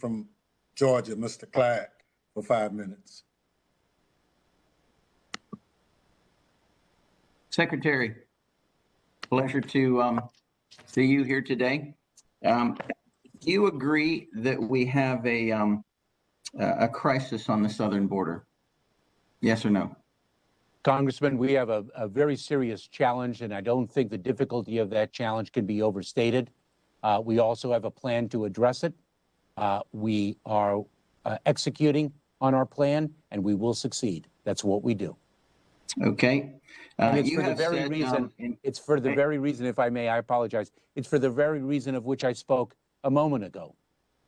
from Georgia, Mr. Clyde, for 5 minutes. Secretary, pleasure to see you here today. Do you agree that we have a crisis on the southern border? Yes or no? Congressman, we have a very serious challenge, and I don't think the difficulty of that challenge can be overstated. We also have a plan to address it. We are executing on our plan, and we will succeed. That's what we do. Okay. And it's for the very reason, it's for the very reason, if I may, I apologize. It's for the very reason of which I spoke a moment ago.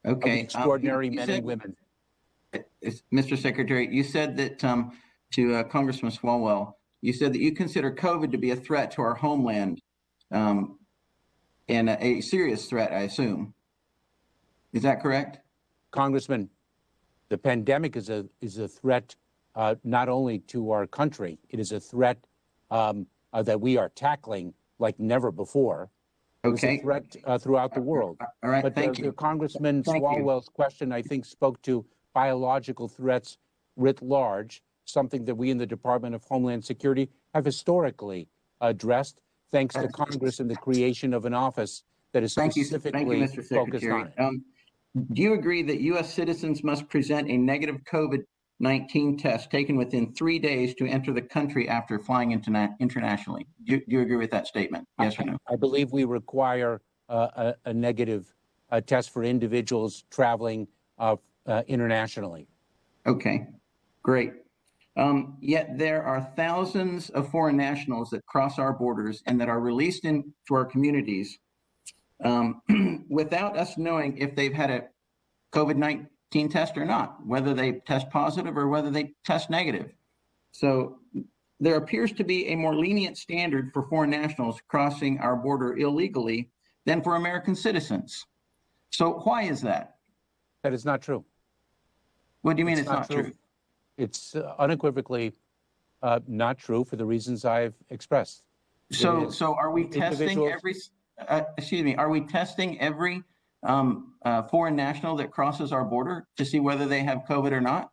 Okay. Of extraordinary men and women. Mr. Secretary, you said that to Congressman Swalwell, you said that you consider COVID to be a threat to our homeland, and a serious threat, I assume. Is that correct? Congressman, the pandemic is a threat not only to our country, it is a threat that we are tackling like never before. Okay. It's a threat throughout the world. All right, but thank you. Congressman Swalwell's question, I think, spoke to biological threats writ large, something that we in the Department of Homeland Security have historically addressed, thanks to Congress and the creation of an office that is specifically focused on it. Do you agree that U.S. citizens must present a negative COVID-19 test taken within 3 days to enter the country after flying internationally? Do you agree with that statement? Yes or no? I believe we require a negative test for individuals traveling internationally. Okay, great. Yet there are thousands of foreign nationals that cross our borders and that are released into our communities without us knowing if they've had a COVID-19 test or not, whether they test positive or whether they test negative. So there appears to be a more lenient standard for foreign nationals crossing our border illegally than for American citizens. So why is that? That is not true. What do you mean it's not true? It's unequivocally not true for the reasons I've expressed. So are we testing every, are we testing every foreign national that crosses our border to see whether they have COVID or not?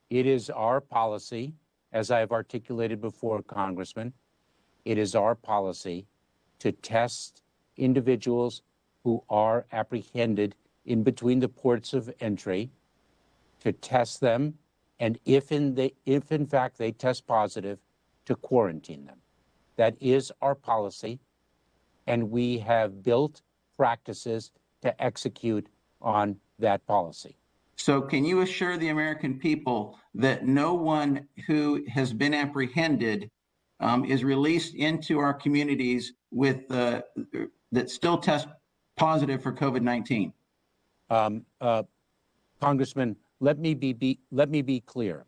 It is our policy, as I have articulated before, Congressman, it is our policy to test individuals who are apprehended in between the ports of entry, to test them, and if in fact they test positive, to quarantine them. That is our policy, and we have built practices to execute on that policy. So can you assure the American people that no one who has been apprehended is released into our communities with that still test positive for COVID-19? Congressman, let me be clear.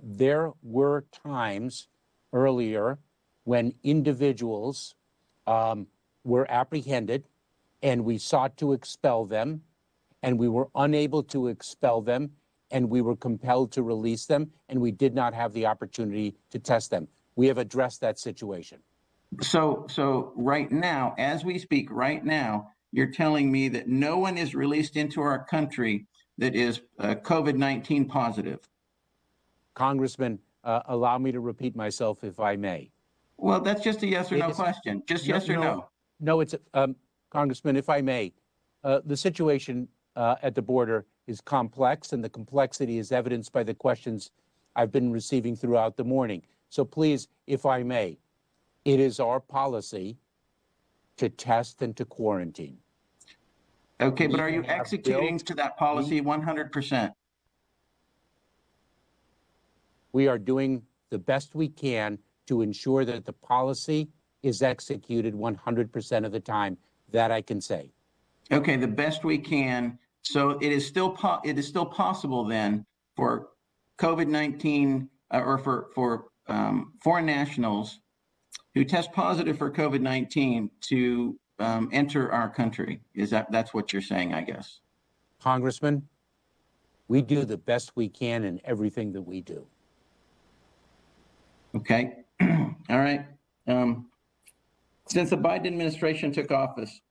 There were times earlier when individuals were apprehended, and we sought to expel them, and we were unable to expel them, and we were compelled to release them, and we did not have the opportunity to test them. We have addressed that situation. So right now, as we speak right now, you're telling me that no one is released into our country that is COVID-19 positive? Congressman, allow me to repeat myself, if I may. Well, that's just a yes or no question. Just yes or no. No, it's Congressman, if I may. The situation at the border is complex, and the complexity is evidenced by the questions I've been receiving throughout the morning. So please, if I may, it is our policy to test and to quarantine. Okay, but are you executing to that policy 100%? We are doing the best we can to ensure that the policy is executed 100% of the time. That I can say. Okay, the best we can. So it is still possible then for COVID-19 or for foreign nationals who test positive for COVID-19 to enter our country. That's what you're saying, I guess? Congressman, we do the best we can in everything that we do. Okay. All right. Since the Biden administration took office,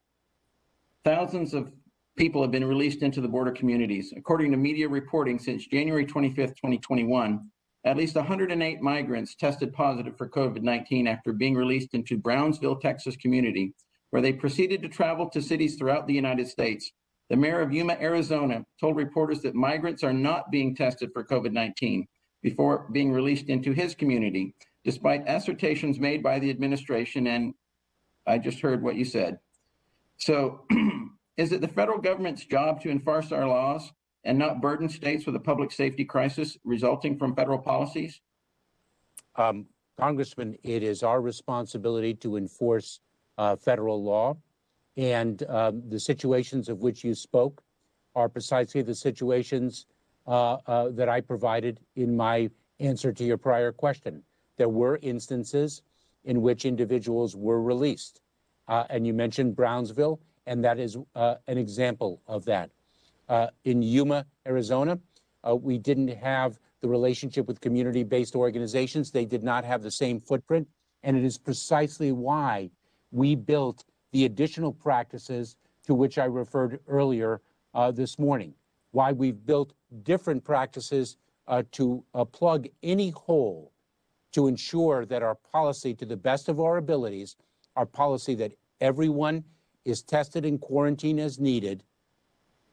thousands of people have been released into the border communities. According to media reporting, since January 25th, 2021, at least 108 migrants tested positive for COVID-19 after being released into Brownsville, Texas community, where they proceeded to travel to cities throughout the United States. The mayor of Yuma, Arizona, told reporters that migrants are not being tested for COVID-19 before being released into his community, despite assertions made by the administration, and I just heard what you said. So is it the federal government's job to enforce our laws and not burden states with a public safety crisis resulting from federal policies? Congressman, it is our responsibility to enforce federal law. And the situations of which you spoke are precisely the situations that I provided in my answer to your prior question. There were instances in which individuals were released. And you mentioned Brownsville, and that is an example of that. In Yuma, Arizona, we didn't have the relationship with community-based organizations. They did not have the same footprint. And it is precisely why we built the additional practices to which I referred earlier this morning, why we've built different practices to plug any hole to ensure that our policy, to the best of our abilities, our policy that everyone is tested and quarantined as needed,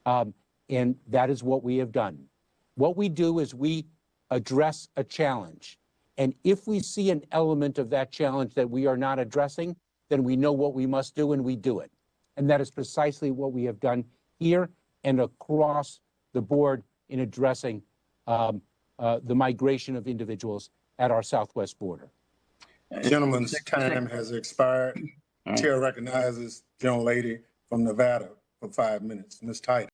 and that is what we have done. What we do is we address a challenge. And if we see an element of that challenge that we are not addressing, then we know what we must do and we do it. And that is precisely what we have done here and across the board in addressing the migration of individuals at our southwest border. Gentleman's time has expired. Chair recognizes gentlelady from Nevada for 5 minutes. Ms. Titus.